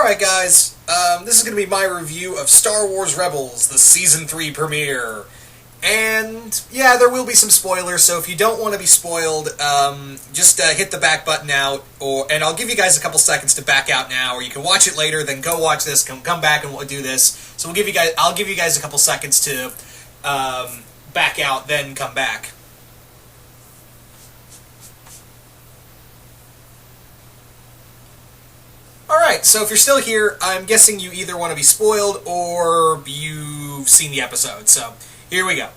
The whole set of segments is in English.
Alright guys, this is going to be my review of Star Wars Rebels, the Season 3 premiere. And, yeah, there will be some spoilers, so if you don't want to be spoiled, just hit the back button out, and I'll give you guys a couple seconds to back out now, or you can watch it later, then go watch this, come back and we'll do this. So I'll give you guys a couple seconds to back out, then come back. Alright, so if you're still here, I'm guessing you either want to be spoiled or you've seen the episode, so here we go.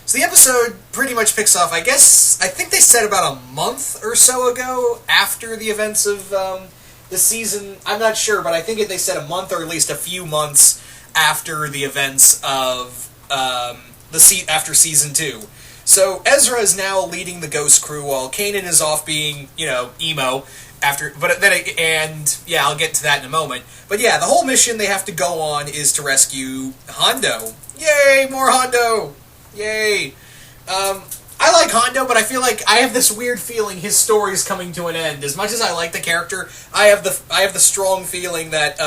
So the episode pretty much picks off, I think they said about a month or so ago after the events of the season. I'm not sure, but I think they said a month or at least a few months after the events of after Season 2. So Ezra is now leading the Ghost Crew while Kanan is off being, emo. I'll get to that in a moment. But yeah, the whole mission they have to go on is to rescue Hondo. Yay, more Hondo! Yay! I like Hondo, but I feel like I have this weird feeling his story is coming to an end. As much as I like the character, I have the strong feeling that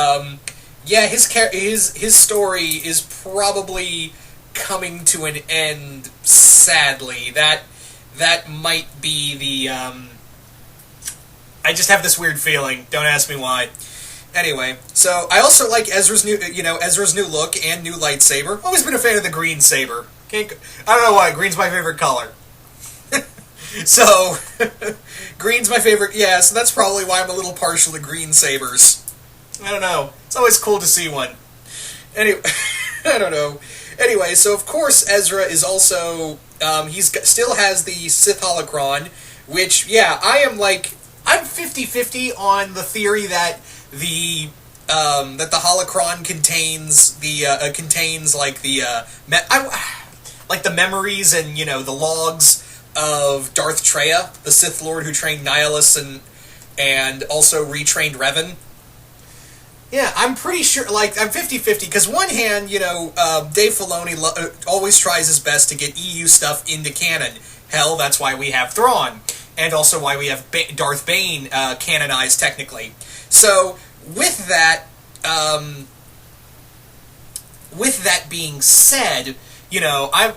his story is probably coming to an end. Sadly, that might be the. I just have this weird feeling. Don't ask me why. Anyway, so I also like Ezra's new look and new lightsaber. Always been a fan of the green saber. I don't know why. Green's my favorite color. So, green's my favorite. Yeah, so that's probably why I'm a little partial to green sabers. I don't know. It's always cool to see one. Anyway, I don't know. Anyway, so of course Ezra is also still has the Sith holocron, which I'm 50-50 on the theory that the holocron contains the memories and the logs of Darth Traya, the Sith Lord who trained Nihilus and also retrained Revan. Yeah, I'm pretty sure. I'm 50-50 because one hand, Dave Filoni always tries his best to get EU stuff into canon. Hell, that's why we have Thrawn. And also why we have Darth Bane canonized, technically. So, with that being said, I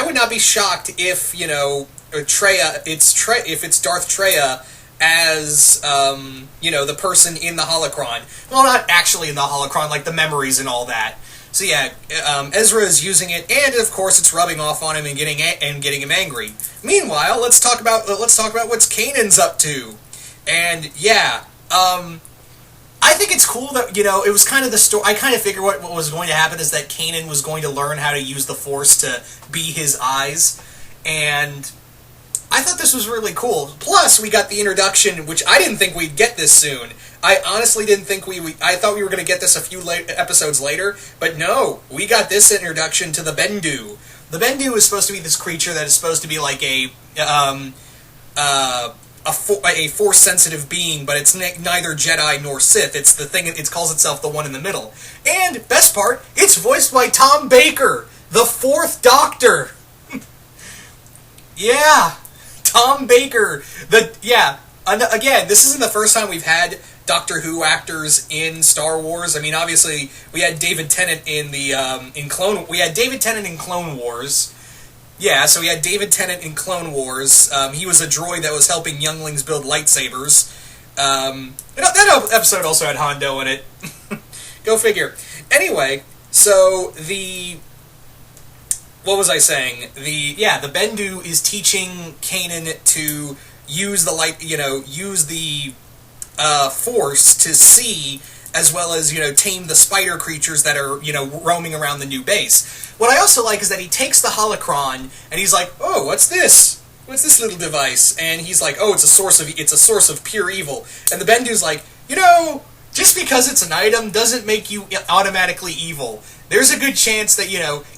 would not be shocked if if it's Darth Traya as the person in the holocron. Well, not actually in the holocron, like the memories and all that. So yeah, Ezra is using it, and of course it's rubbing off on him and getting him angry. Meanwhile, let's talk about what's Kanan's up to. And yeah, I think it's cool that it was kind of the story. I kind of figured what was going to happen is that Kanan was going to learn how to use the Force to be his eyes, and I thought this was really cool. Plus, we got the introduction, which I didn't think we'd get this soon. I honestly didn't think I thought we were going to get this a few episodes later, but no, we got this introduction to the Bendu. The Bendu is supposed to be this creature that is supposed to be like a Force-sensitive being, but it's neither Jedi nor Sith. It's the thing. It calls itself the One in the Middle. And best part, it's voiced by Tom Baker, the Fourth Doctor. Yeah, Tom Baker. Again, this isn't the first time we've had Doctor Who actors in Star Wars. I mean, obviously, we had David Tennant in Clone Wars. Yeah, so we had David Tennant in Clone Wars. He was a droid that was helping younglings build lightsabers. That episode also had Hondo in it. Go figure. Anyway, so what was I saying? The Bendu is teaching Kanan to use the Force to see, as well as, tame the spider creatures that are, roaming around the new base. What I also like is that he takes the holocron, and he's like, oh, what's this? What's this little device? And he's like, oh, it's a source of pure evil. And the Bendu's like, just because it's an item doesn't make you automatically evil. There's a good chance that,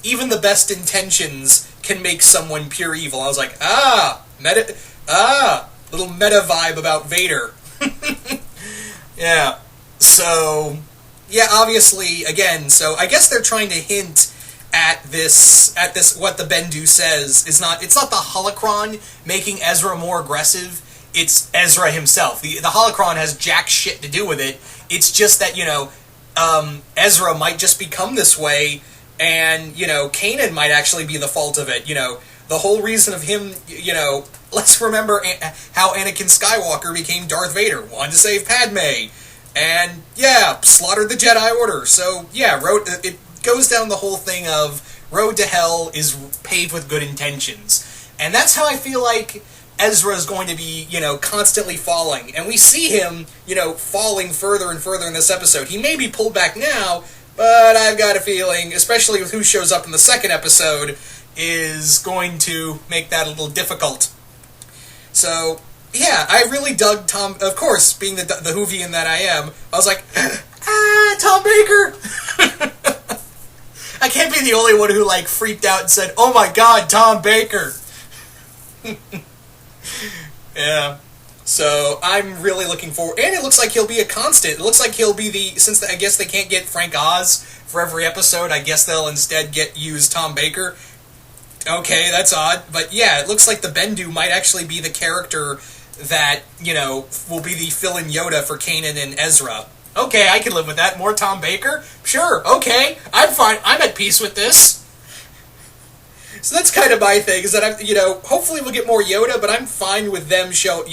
even the best intentions can make someone pure evil. I was like, little meta vibe about Vader. Yeah. So, yeah, obviously, again, so I guess they're trying to hint at this, what the Bendu says is it's not the holocron making Ezra more aggressive, it's Ezra himself. The holocron has jack shit to do with it. It's just that, Ezra might just become this way, and, Kanan might actually be the fault of it. The whole reason of him, let's remember how Anakin Skywalker became Darth Vader. Wanted to save Padme. And, slaughtered the Jedi Order. So, it goes down the whole thing of road to hell is paved with good intentions. And that's how I feel like Ezra is going to be, constantly falling. And we see him, falling further and further in this episode. He may be pulled back now, but I've got a feeling, especially with who shows up in the second episode, is going to make that a little difficult. So, yeah, I really dug Tom, of course, being the Whovian that I am, I was like, Tom Baker! I can't be the only one who, freaked out and said, oh my god, Tom Baker! Yeah. So, I'm really looking forward, and it looks like he'll be a constant. It looks like he'll be since I guess they can't get Frank Oz for every episode, I guess they'll instead use Tom Baker. Okay, that's odd, but yeah, it looks like the Bendu might actually be the character that, will be the fill-in Yoda for Kanan and Ezra. Okay, I can live with that. More Tom Baker? Sure, okay, I'm fine. I'm at peace with this. So that's kind of my thing, is that, hopefully we'll get more Yoda, but I'm fine with them show,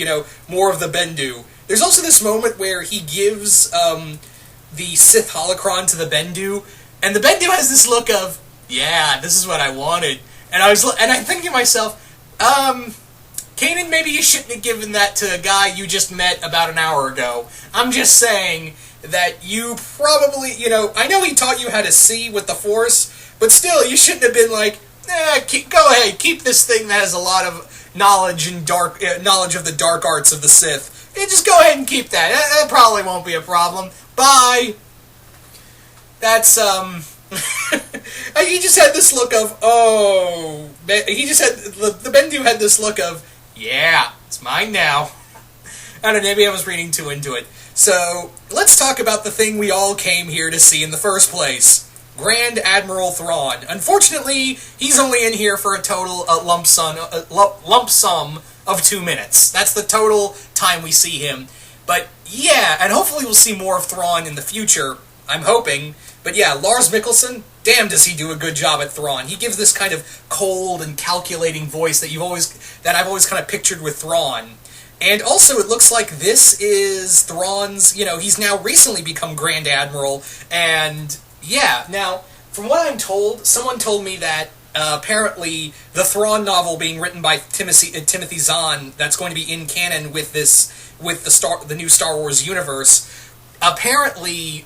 more of the Bendu. There's also this moment where he gives, the Sith holocron to the Bendu, and the Bendu has this look of, yeah, this is what I wanted. And I'm thinking to myself, Kanan, maybe you shouldn't have given that to a guy you just met about an hour ago. I'm just saying that you probably, I know he taught you how to see with the Force, but still, you shouldn't have been like, go ahead, keep this thing that has a lot of knowledge and knowledge of the dark arts of the Sith. Just go ahead and keep that. That probably won't be a problem. Bye. That's, he just had this look of, the Bendu had this look of, yeah, it's mine now. I don't know, maybe I was reading too into it. So, let's talk about the thing we all came here to see in the first place. Grand Admiral Thrawn. Unfortunately, he's only in here for a total lump sum of 2 minutes. That's the total time we see him. But, yeah, and hopefully we'll see more of Thrawn in the future. I'm hoping. But yeah, Lars Mikkelsen, damn does he do a good job at Thrawn. He gives this kind of cold and calculating voice that I've always kind of pictured with Thrawn. And also, it looks like this is Thrawn's, he's now recently become Grand Admiral, and yeah, now, from what I'm told, someone told me that apparently the Thrawn novel being written by Timothy Zahn, that's going to be in canon with the new Star Wars universe, apparently,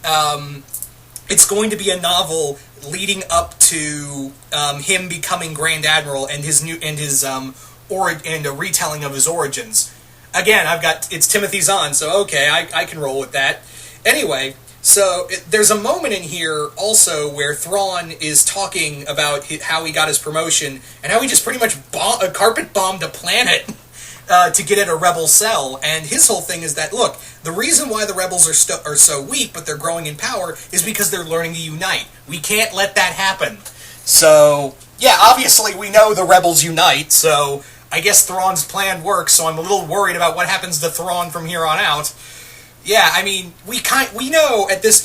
it's going to be a novel leading up to him becoming Grand Admiral and a retelling of his origins. Again, it's Timothy Zahn, so okay, I can roll with that. Anyway, so there's a moment in here also where Thrawn is talking about how he got his promotion and how he just pretty much carpet bombed a planet to get at a rebel cell. And his whole thing is that, look, the reason why the rebels are so weak, but they're growing in power, is because they're learning to unite. We can't let that happen. So, yeah, obviously we know the rebels unite, so I guess Thrawn's plan works, so I'm a little worried about what happens to Thrawn from here on out. Yeah, I mean, we know at this,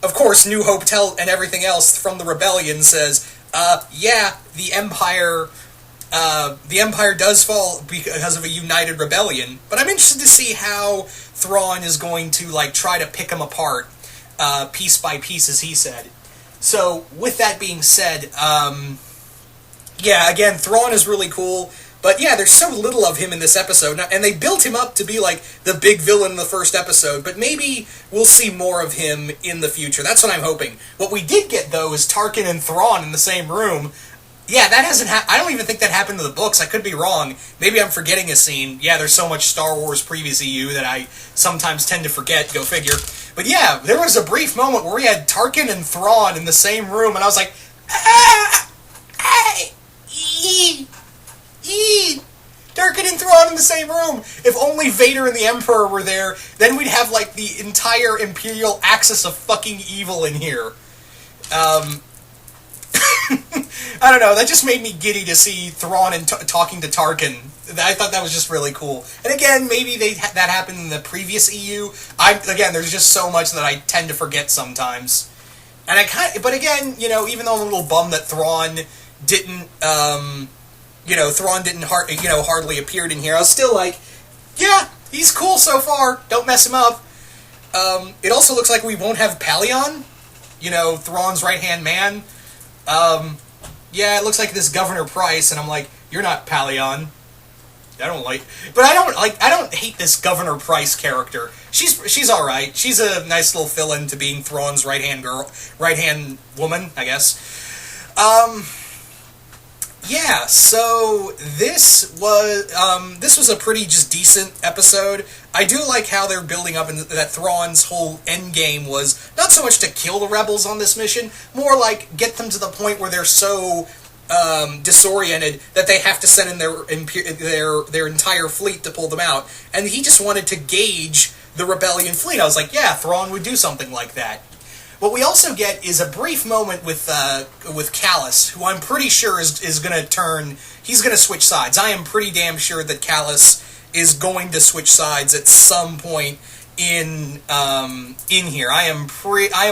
of course, New Hope and everything else from the Rebellion says, the Empire does fall because of a united rebellion, but I'm interested to see how Thrawn is going to, try to pick them apart, piece by piece, as he said. So, with that being said, again, Thrawn is really cool. But yeah, there's so little of him in this episode, and they built him up to be the big villain in the first episode, but maybe we'll see more of him in the future. That's what I'm hoping. What we did get, though, is Tarkin and Thrawn in the same room. Yeah, that hasn't I don't even think that happened in the books. I could be wrong. Maybe I'm forgetting a scene. Yeah, there's so much Star Wars previous EU that I sometimes tend to forget, go figure. But yeah, there was a brief moment where we had Tarkin and Thrawn in the same room, and I was like, Tarkin and Thrawn in the same room. If only Vader and the Emperor were there, then we'd have the entire Imperial axis of fucking evil in here. I don't know, that just made me giddy to see Thrawn and talking to Tarkin. I thought that was just really cool. And again, maybe that happened in the previous EU. Again, there's just so much that I tend to forget sometimes. And but again, even though I'm a little bummed that Thrawn didn't, hardly appeared in here, I was still like, yeah, he's cool so far. Don't mess him up. It also looks like we won't have Palion, Thrawn's right-hand man. Yeah, it looks like this Governor Price, and I'm like, you're not Palion. I don't hate this Governor Price character. She's all right. She's a nice little fill-in to being Thrawn's right-hand woman, I guess. Yeah, so this was a pretty just decent episode. I do like how they're building up, and that Thrawn's whole end game was not so much to kill the rebels on this mission, more like get them to the point where they're so disoriented that they have to send in their entire fleet to pull them out. And he just wanted to gauge the rebellion fleet. I was like, yeah, Thrawn would do something like that. What we also get is a brief moment with Kallus, who I'm pretty sure is going to turn. He's going to switch sides. I am pretty damn sure that Kallus is going to switch sides at some point in here. I am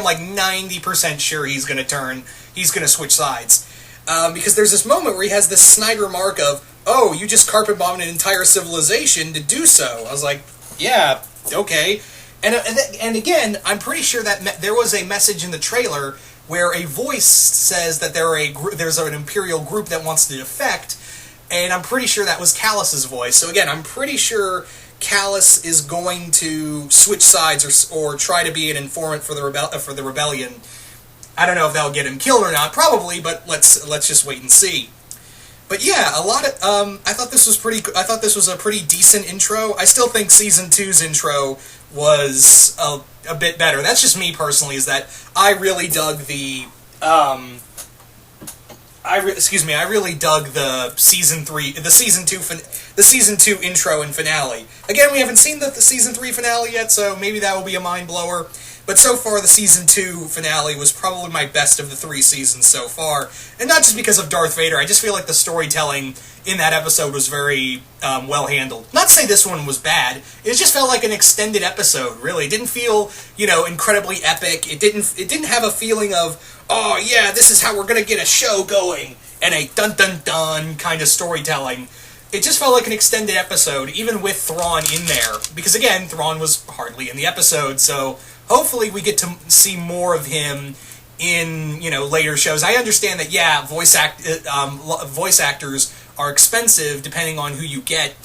like 90% sure he's going to turn. He's going to switch sides. Because there's this moment where he has this snide remark of, oh, you just carpet bombed an entire civilization to do so. I was like, yeah, okay. And again, I'm pretty sure that there was a message in the trailer where a voice says that there's an Imperial group that wants to defect, and I'm pretty sure that was Kallus's voice. So again, I'm pretty sure Kallus is going to switch sides or try to be an informant for the rebellion. I don't know if that'll get him killed or not, probably, but let's just wait and see. But yeah, I thought this was a pretty decent intro. I still think Season 2's intro was a bit better. That's just me personally, is that I really dug the I really dug the Season 2 intro and finale. Again, we haven't seen the Season 3 finale yet, so maybe that will be a mind blower. But so far, the Season 2 finale was probably my best of the 3 seasons so far. And not just because of Darth Vader, I just feel like the storytelling in that episode was very well handled. Not to say this one was bad, it just felt like an extended episode, really. It didn't feel, incredibly epic. It didn't have a feeling of, oh yeah, this is how we're gonna get a show going, and a dun-dun-dun kind of storytelling. It just felt like an extended episode, even with Thrawn in there. Because again, Thrawn was hardly in the episode, so hopefully we get to see more of him in, later shows. I understand that, yeah, voice actors are expensive depending on who you get,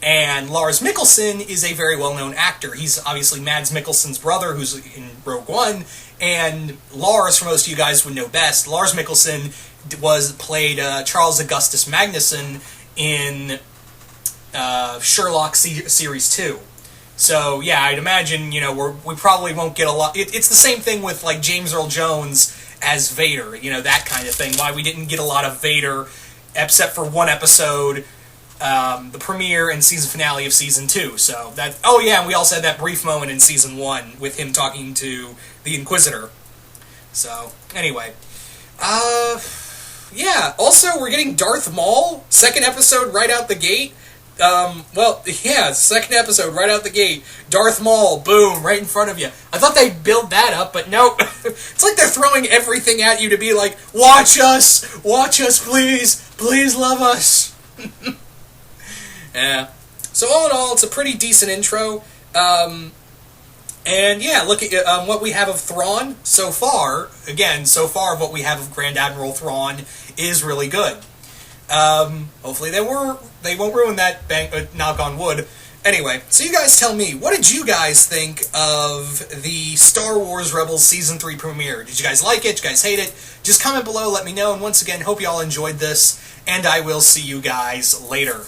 and Lars Mikkelsen is a very well-known actor. He's obviously Mads Mikkelsen's brother, who's in Rogue One, and Lars, for most of you guys would know best, Lars Mikkelsen played Charles Augustus Magnuson in Sherlock Series 2. So, yeah, I'd imagine, we probably won't get a lot. It's the same thing with, like, James Earl Jones as Vader, that kind of thing. Why we didn't get a lot of Vader, except for one episode, the premiere and season finale of Season 2. So, and we also had that brief moment in Season 1 with him talking to the Inquisitor. So, anyway. Yeah, also, we're getting Darth Maul, second episode right out the gate. Second episode right out the gate. Darth Maul, boom, right in front of you. I thought they'd build that up, but nope. It's like they're throwing everything at you to be like, watch us, please love us. Yeah. So all in all, it's a pretty decent intro. And yeah, look at what we have of Thrawn so far. Again, so far what we have of Grand Admiral Thrawn is really good. Hopefully they won't ruin that, knock on wood. Anyway, so you guys tell me, what did you guys think of the Star Wars Rebels Season 3 premiere? Did you guys like it? Did you guys hate it? Just comment below, let me know, and once again, hope you all enjoyed this, and I will see you guys later.